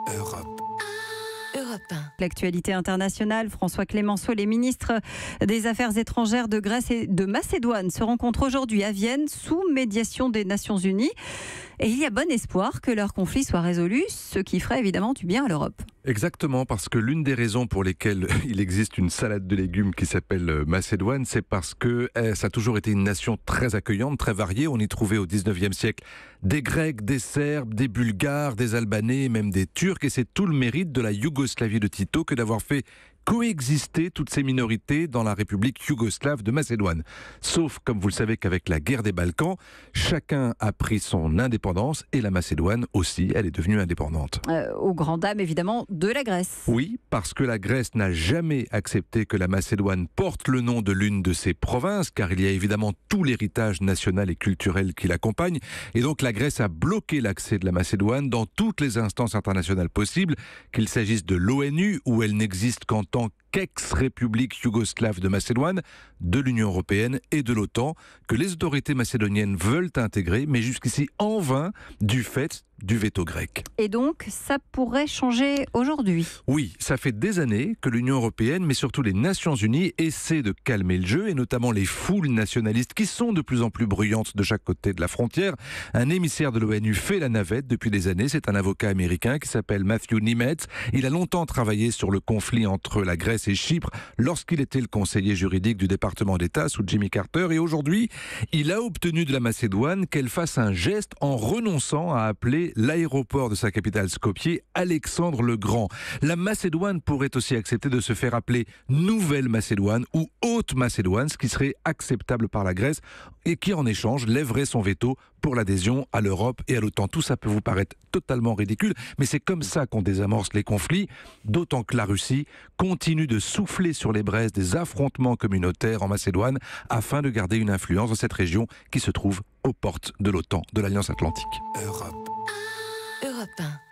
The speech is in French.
Europe 1. L'actualité internationale, François Clemenceau, les ministres des Affaires étrangères de Grèce et de Macédoine se rencontrent aujourd'hui à Vienne sous médiation des Nations Unies. Et il y a bon espoir que leur conflit soit résolu, ce qui ferait évidemment du bien à l'Europe. Exactement, parce que l'une des raisons pour lesquelles il existe une salade de légumes qui s'appelle Macédoine, c'est parce que ça a toujours été une nation très accueillante, très variée. On y trouvait au 19e siècle des Grecs, des Serbes, des Bulgares, des Albanais, même des Turcs. Et c'est tout le mérite de la Yougoslavie de Tito que d'avoir fait coexister toutes ces minorités dans la République yougoslave de Macédoine. Sauf, comme vous le savez, qu'avec la guerre des Balkans, chacun a pris son indépendance et la Macédoine aussi, elle est devenue indépendante. Aux grandes dames, évidemment, de la Grèce. Oui, parce que la Grèce n'a jamais accepté que la Macédoine porte le nom de l'une de ses provinces, car il y a évidemment tout l'héritage national et culturel qui l'accompagne. Et donc la Grèce a bloqué l'accès de la Macédoine dans toutes les instances internationales possibles, qu'il s'agisse de l'ONU, où elle n'existe qu'en tant qu'ex-république yougoslave de Macédoine, de l'Union européenne et de l'OTAN, que les autorités macédoniennes veulent intégrer, mais jusqu'ici en vain, du fait du veto grec. Et donc, ça pourrait changer aujourd'hui. Oui, ça fait des années que l'Union européenne, mais surtout les Nations unies, essaient de calmer le jeu, et notamment les foules nationalistes qui sont de plus en plus bruyantes de chaque côté de la frontière. Un émissaire de l'ONU fait la navette depuis des années, c'est un avocat américain qui s'appelle Matthew Nimitz. Il a longtemps travaillé sur le conflit entre la Grèce et Chypre lorsqu'il était le conseiller juridique du département d'État sous Jimmy Carter, et aujourd'hui, il a obtenu de la Macédoine qu'elle fasse un geste en renonçant à appeler l'aéroport de sa capitale Skopje Alexandre le Grand. La Macédoine pourrait aussi accepter de se faire appeler Nouvelle Macédoine ou Haute Macédoine, ce qui serait acceptable par la Grèce et qui en échange lèverait son veto pour l'adhésion à l'Europe et à l'OTAN. Tout ça peut vous paraître totalement ridicule, mais c'est comme ça qu'on désamorce les conflits, d'autant que la Russie continue de souffler sur les braises des affrontements communautaires en Macédoine afin de garder une influence dans cette région qui se trouve aux portes de l'OTAN, de l'Alliance Atlantique. Europe 1.